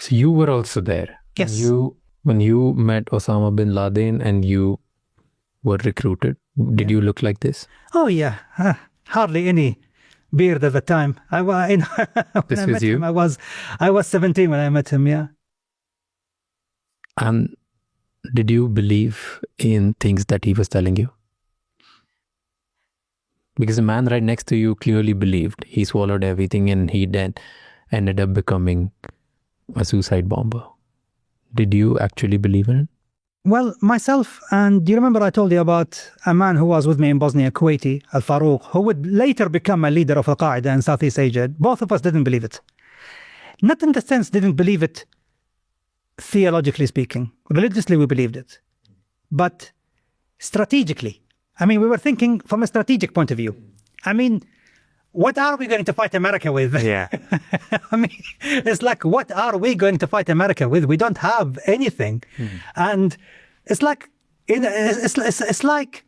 So you were also there. Yes. When you met Osama bin Laden and you were recruited, did you look like this? Oh, yeah. Hardly any beard at the time. This was you? I was 17 when I met him, yeah. And did you believe in things that he was telling you? Because the man right next to you clearly believed. He swallowed everything and he then ended up becoming a suicide bomber. Did you actually believe in it? Well, myself, and do you remember I told you about a man who was with me in Bosnia, Kuwaiti, Al-Farouq, who would later become a leader of Al-Qaeda in Southeast Asia? Both of us didn't believe it. Not in the sense didn't believe it theologically speaking. Religiously, we believed it. But strategically, I mean, we were thinking from a strategic point of view. I mean, what are we going to fight America with? Yeah. I mean, it's like, what are we going to fight America with? We don't have anything. And it's like, it's like,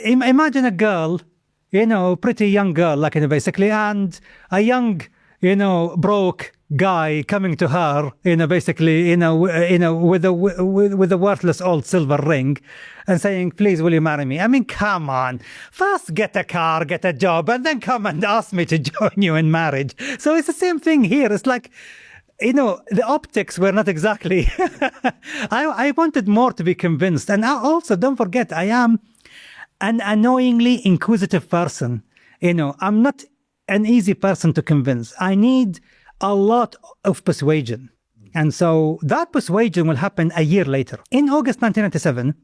imagine a girl, pretty young girl, like, basically, and a young, broke guy coming to her, basically, with a worthless old silver ring and saying, please, will you marry me? I mean, come on. First get a car, get a job, and then come and ask me to join you in marriage. So it's the same thing here. It's like, the optics were not exactly... I wanted more to be convinced. And also, don't forget, I am an annoyingly inquisitive person. I'm not an easy person to convince. I need a lot of persuasion. And so that persuasion will happen a year later. In August 1997,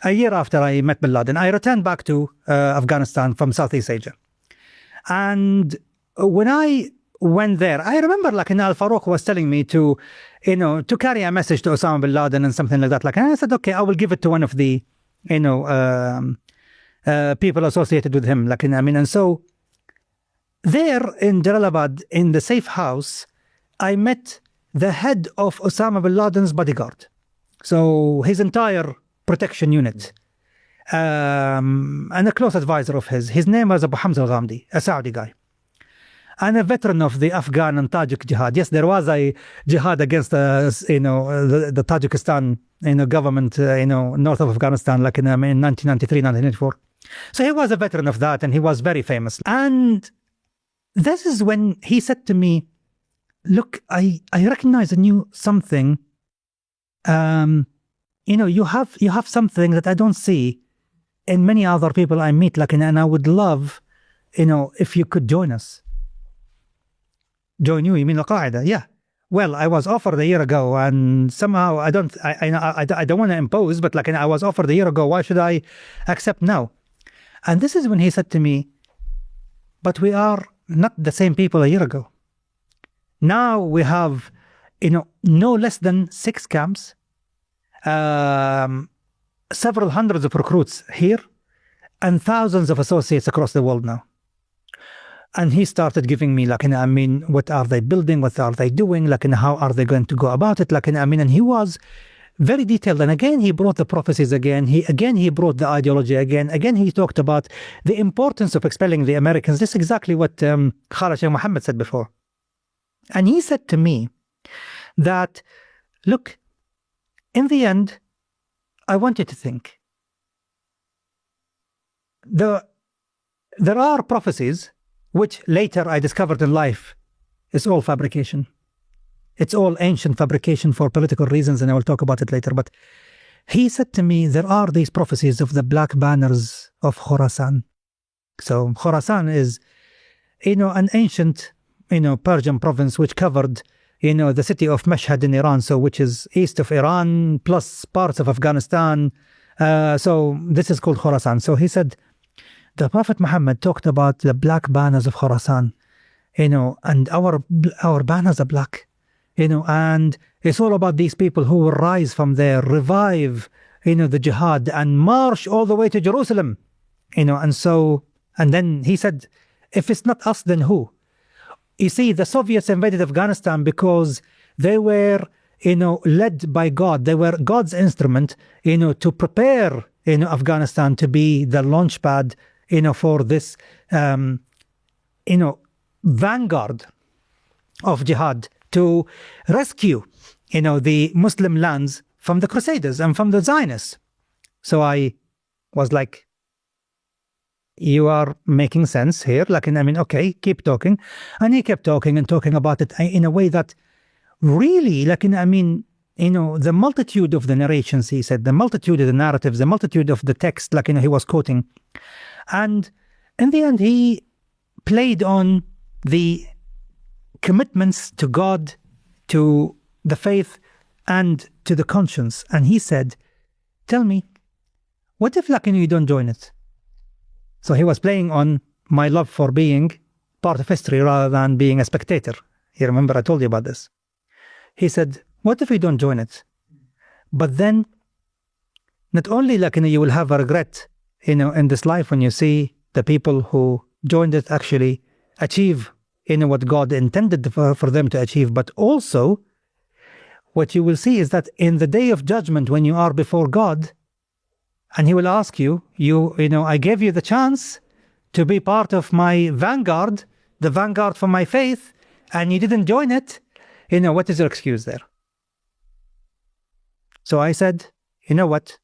a year after I met bin Laden, I returned back to Afghanistan from Southeast Asia. And when I went there, I remember like Al-Farouq was telling me to carry a message to Osama bin Laden and something like that. And I said, okay, I will give it to one of the, people associated with him. And so there in Jalalabad, in the safe house, I met the head of Osama bin Laden's bodyguard. So his entire protection unit, and a close advisor of his name was Abu Hamza al-Ghamdi, a Saudi guy, and a veteran of the Afghan and Tajik jihad. Yes, there was a jihad against the Tajikistan government, north of Afghanistan, like in 1993, 1994. So he was a veteran of that, and he was very famous. And this is when he said to me, look, I recognize in you something, you have something that I don't see in many other people I meet, and I would love, if you could join us. Join you mean Al-Qaeda? Yeah. Well, I was offered a year ago, and somehow I don't want to impose, but I was offered a year ago. Why should I accept now? And this is when he said to me, but we are not the same people a year ago. Now we have, no less than 6 camps, several hundreds of recruits here, and thousands of associates across the world now. And he started giving me, what are they building? What are they doing? How are they going to go about it? And he was very detailed. And again, he brought the prophecies again. He brought the ideology again. Again, he talked about the importance of expelling the Americans. This is exactly what Khalid Sheikh Mohammed said before. And he said to me that, look, in the end, I want you to think. There are prophecies which later I discovered in life is all fabrication. It's all ancient fabrication for political reasons, and I will talk about it later. But he said to me, there are these prophecies of the black banners of Khorasan. So Khorasan is, an ancient, Persian province which covered, the city of Mashhad in Iran, so which is east of Iran, plus parts of Afghanistan. So this is called Khorasan. So he said, the Prophet Muhammad talked about the black banners of Khorasan, and our banners are black. And it's all about these people who will rise from there, revive, the jihad, and march all the way to Jerusalem, and then he said, if it's not us, then who? You see, the Soviets invaded Afghanistan because they were, led by God. They were God's instrument, to prepare, Afghanistan to be the launch pad, for this, vanguard of jihad to rescue, the Muslim lands from the Crusaders and from the Zionists. So I was like, you are making sense here. Okay, keep talking. And he kept talking and talking about it in a way that really, the multitude of the narrations, he said, the multitude of the narratives, the multitude of the text, he was quoting. And in the end, he played on the commitments to God, to the faith, and to the conscience. And he said, tell me, what if you don't join it? So he was playing on my love for being part of history rather than being a spectator. You remember I told you about this. He said, what if you don't join it? But then, not only you will have a regret, in this life when you see the people who joined it actually achieve, what God intended for them to achieve, but also what you will see is that in the day of judgment, when you are before God, and he will ask you, I gave you the chance to be part of my vanguard, the vanguard for my faith, and you didn't join it. What is your excuse there? So I said, you know what?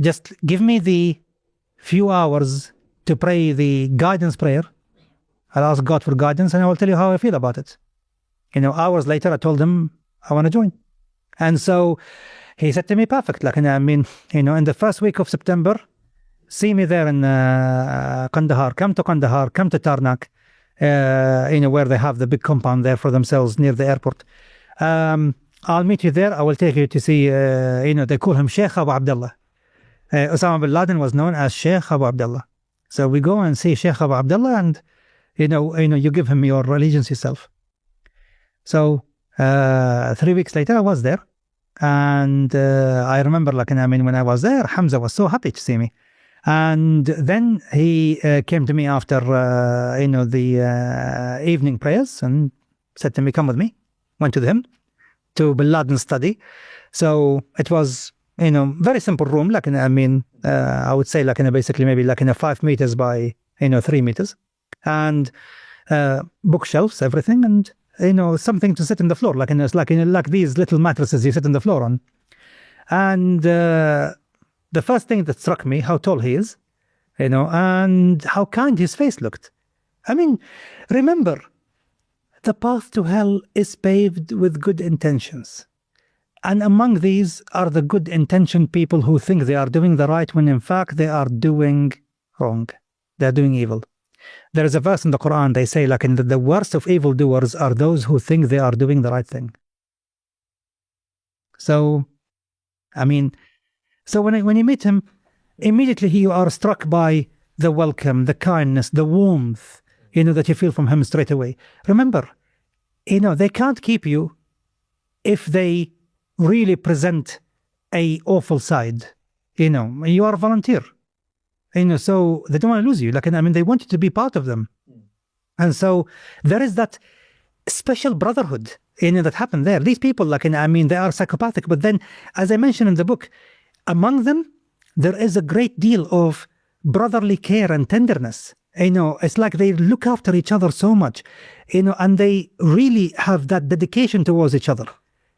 Just give me the few hours to pray the guidance prayer. I'll ask God for guidance and I will tell you how I feel about it. Hours later, I told him I want to join. And so he said to me, perfect. In the first week of September, see me there in Kandahar. Come to Kandahar, come to Tarnak, where they have the big compound there for themselves near the airport. I'll meet you there. I will take you to see, they call him Sheikh Abu Abdullah. Osama bin Laden was known as Sheikh Abu Abdullah. So we go and see Sheikh Abu Abdullah and, you give him your allegiance yourself. So 3 weeks later, I was there. And I remember, when I was there, Hamza was so happy to see me. And then he came to me after, the evening prayers and said to me, come with me. Went to him, to Bin Laden's study. So it was, very simple room. I would say, basically maybe 5 meters by, 3 meters. And bookshelves, everything. And something to sit on the floor, it's like these little mattresses you sit on the floor on. And the first thing that struck me, how tall he is, and how kind his face looked. Remember, the path to hell is paved with good intentions. And among these are the good intentioned people who think they are doing the right when in fact they are doing wrong. They are doing evil. There is a verse in the Quran, they say, the worst of evildoers are those who think they are doing the right thing. So, when you meet him, immediately you are struck by the welcome, the kindness, the warmth, that you feel from him straight away. Remember, they can't keep you if they really present a awful side. You are a volunteer. So they don't want to lose you. They want you to be part of them. And so there is that special brotherhood, that happened there. These people, they are psychopathic. But then, as I mentioned in the book, among them, there is a great deal of brotherly care and tenderness. It's like they look after each other so much, and they really have that dedication towards each other.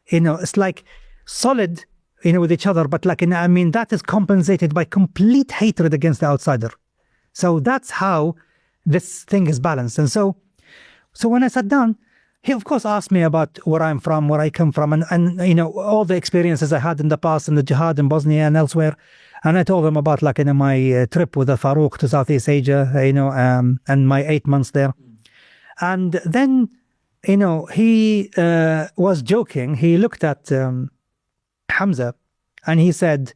It's like solid, with each other, but that is compensated by complete hatred against the outsider. So that's how this thing is balanced. And so when I sat down, he of course asked me about where I'm from, where I come from, and all the experiences I had in the past in the jihad in Bosnia and elsewhere. And I told him about my trip with the Farouk to Southeast Asia, and my 8 months there. And then, he was joking. He looked at Hamza and he said,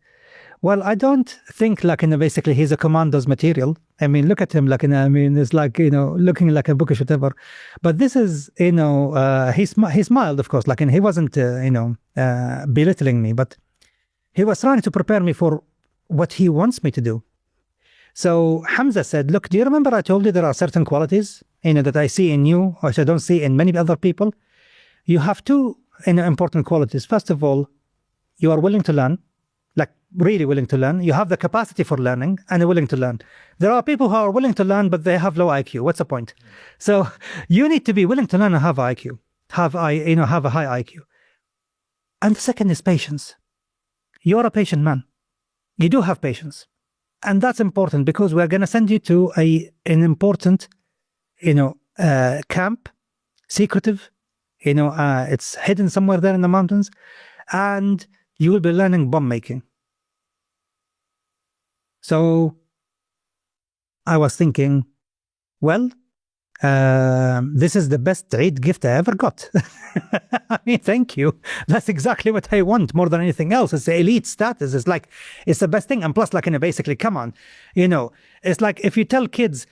well, I don't think basically he's a commando's material. Look at him, it's looking like a bookish whatever. But this is, he smiled, of course, he wasn't, belittling me, but he was trying to prepare me for what he wants me to do. So Hamza said, look, do you remember I told you there are certain qualities, that I see in you, which I don't see in many other people? You have two important qualities. First of all, you are willing to learn. really willing to learn. You have the capacity for learning and are willing to learn. There are people who are willing to learn, but they have low IQ. What's the point? So you need to be willing to learn and have IQ, have a high IQ. And the second is patience. You're a patient man. You do have patience. And that's important because we're going to send you to an important, camp, secretive, it's hidden somewhere there in the mountains, and you will be learning bomb making. So I was thinking, well, this is the best Eid gift I ever got. I mean, thank you. That's exactly what I want more than anything else. It's the elite status. It's the best thing. And plus, basically, come on, it's like if you tell kids,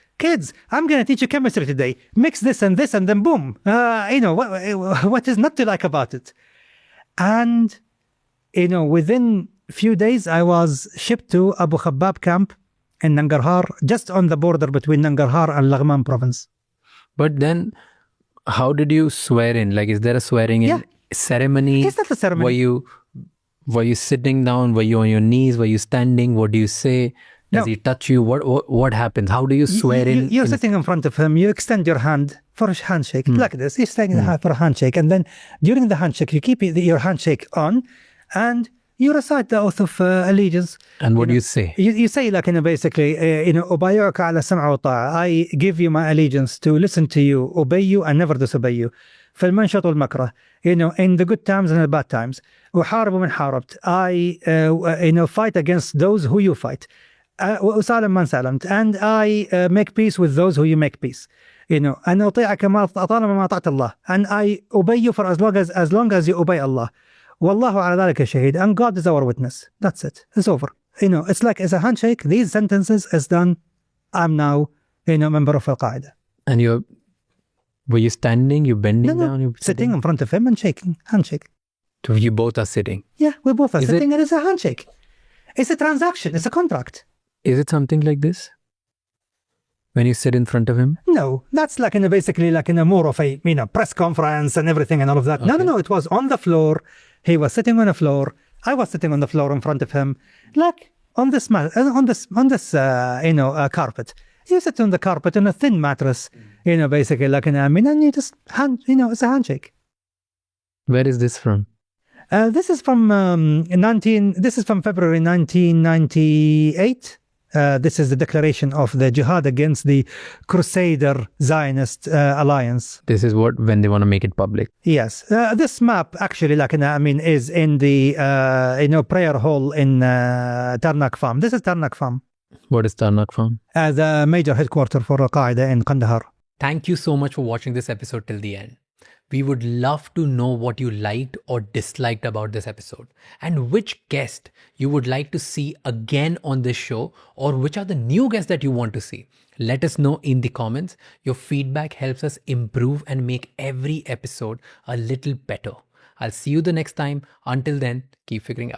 I'm going to teach you chemistry today. Mix this, and then boom. What is not to like about it? And, within a few days, I was shipped to Abu Khabbab camp in Nangarhar, just on the border between Nangarhar and Laghman province. But then, how did you swear in? Like, is there a swearing in ceremony? It's not a ceremony. Were you sitting down? Were you on your knees? Were you standing? What do you say? Does he touch you? What happens? How do you swear in? You're sitting in front of him. You extend your hand for a handshake, like this. You're extending the hand for a handshake. And then during the handshake, you keep your handshake on and you recite the oath of allegiance. And what do you say? You say basically, أبايعك على السمع والطاعة. I give you my allegiance to listen to you, obey you, and never disobey you. في المنشط والمكره. In the good times and the bad times. أحارب من حاربت. I fight against those who you fight. وأسالم من سالمت. And I make peace with those who you make peace. أن أطيعك طالما ما أطعت الله. And I obey you for as long as you obey Allah. Wallahu ala dhalika shahid, and God is our witness. That's it. It's over. It's like as a handshake, these sentences is done. I'm now, member of Al-Qaeda. And were you standing? You bending down? You sitting in front of him and shaking, handshake. So you both are sitting? Yeah, we both are sitting and it's a handshake. It's a transaction. It's a contract. Is it something like this? When you sit in front of him? No, that's basically more of a press conference and everything and all of that. Okay. No, it was on the floor. He was sitting on the floor. I was sitting on the floor in front of him, like on this carpet. You sit on the carpet on a thin mattress, basically and you just it's a handshake. Where is this from? This is from February 1998. This is the declaration of the jihad against the Crusader Zionist alliance. This is when they want to make it public. Yes. This map actually, is in the prayer hall in Tarnak Farm. This is Tarnak Farm. What is Tarnak Farm? The major headquarters for Al-Qaeda in Kandahar. Thank you so much for watching this episode till the end. We would love to know what you liked or disliked about this episode and which guest you would like to see again on this show, or which are the new guests that you want to see. Let us know in the comments. Your feedback helps us improve and make every episode a little better. I'll see you the next time. Until then, keep figuring out.